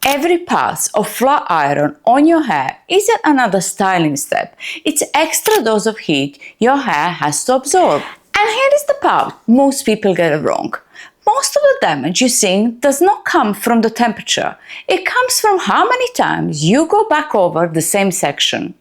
Every pass of flat iron on your hair isn't another styling step. It's extra dose of heat your hair has to absorb. And here is the part most people get it wrong. Most of the damage you see does not come from the temperature. It comes from how many times you go back over the same section.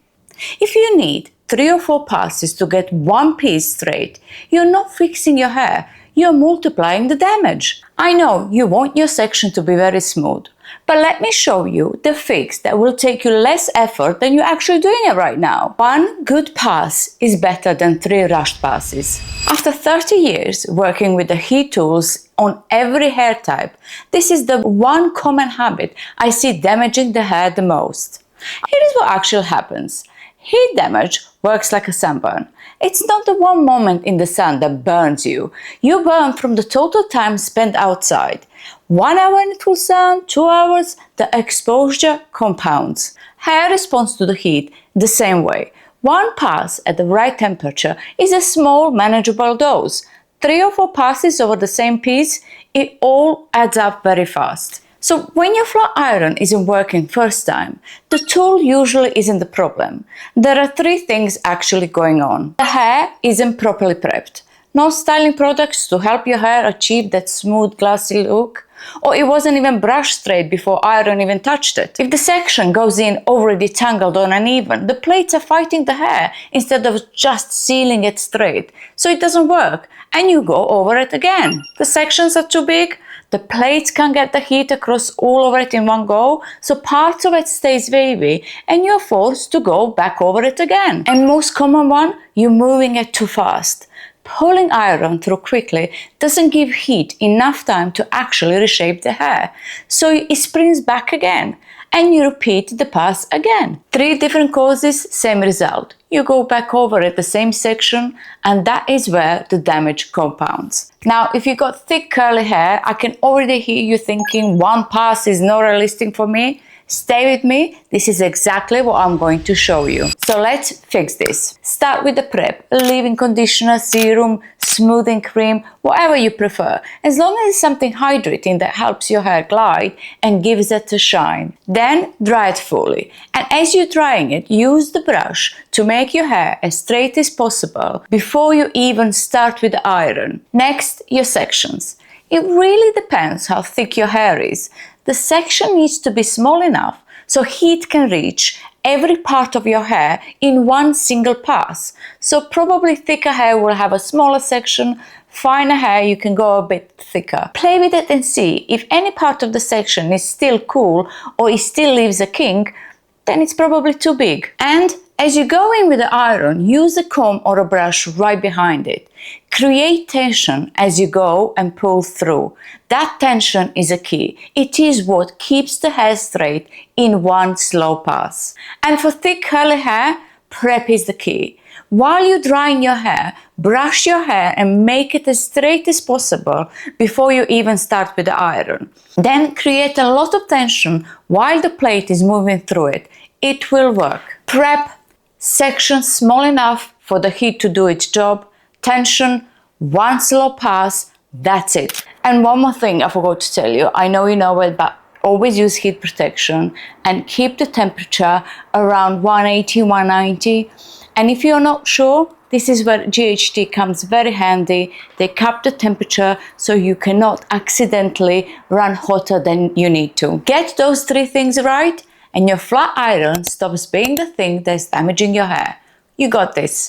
If you need 3 or 4 passes to get one piece straight, you're not fixing your hair, you're multiplying the damage. I know you want your section to be very smooth, but let me show you the fix that will take you less effort than you're actually doing it right now. 1 good pass is better than 3 rushed passes. After 30 years working with the heat tools on every hair type, this is the one common habit I see damaging the hair the most. Here is what actually happens. Heat damage works like a sunburn. It's not the one moment in the sun that burns you. You burn from the total time spent outside. 1 hour in the full sun, 2 hours, the exposure compounds. Hair responds to the heat the same way. 1 pass at the right temperature is a small, manageable dose. 3 or 4 passes over the same piece, it all adds up very fast. So when your flat iron isn't working first time, the tool usually isn't the problem. There are 3 things actually going on. The hair isn't properly prepped. No styling products to help your hair achieve that smooth, glassy look, or it wasn't even brushed straight before iron even touched it. If the section goes in already tangled or uneven, the plates are fighting the hair instead of just sealing it straight, so it doesn't work, and you go over it again. The sections are too big, the plates can't get the heat across all over it in one go, so parts of it stays wavy and you're forced to go back over it again. And most common one, you're moving it too fast. Pulling iron through quickly doesn't give heat enough time to actually reshape the hair, so it springs back again, and you repeat the pass again. 3 different causes, same result. You go back over at the same section, and that is where the damage compounds. Now, if you got thick curly hair, I can already hear you thinking 1 pass is not realistic for me. Stay with me, this is exactly what I'm going to show you. So let's fix this. Start with the prep, leave-in conditioner, serum, smoothing cream, whatever you prefer, as long as it's something hydrating that helps your hair glide and gives it a shine. Then dry it fully, and as you're drying it, use the brush to make your hair as straight as possible before you even start with the iron. Next, your sections. It really depends how thick your hair is. The section needs to be small enough so heat can reach every part of your hair in one single pass. So probably thicker hair will have a smaller section, finer hair you can go a bit thicker. Play with it and see if any part of the section is still cool or it still leaves a kink, then it's probably too big. And as you go in with the iron, use a comb or a brush right behind it. Create tension as you go and pull through. That tension is a key. It is what keeps the hair straight in one slow pass. And for thick curly hair, prep is the key. While you're drying your hair, brush your hair and make it as straight as possible before you even start with the iron. Then create a lot of tension while the plate is moving through it. It will work. Prep, section small enough for the heat to do its job, tension, 1 slow pass, that's it. And one more thing I forgot to tell you, I know you know it, but always use heat protection and keep the temperature around 180, 190. And if you're not sure, this is where GHT comes very handy. They cap the temperature so you cannot accidentally run hotter than you need to. Get those 3 things right and your flat iron stops being the thing that's damaging your hair. You got this.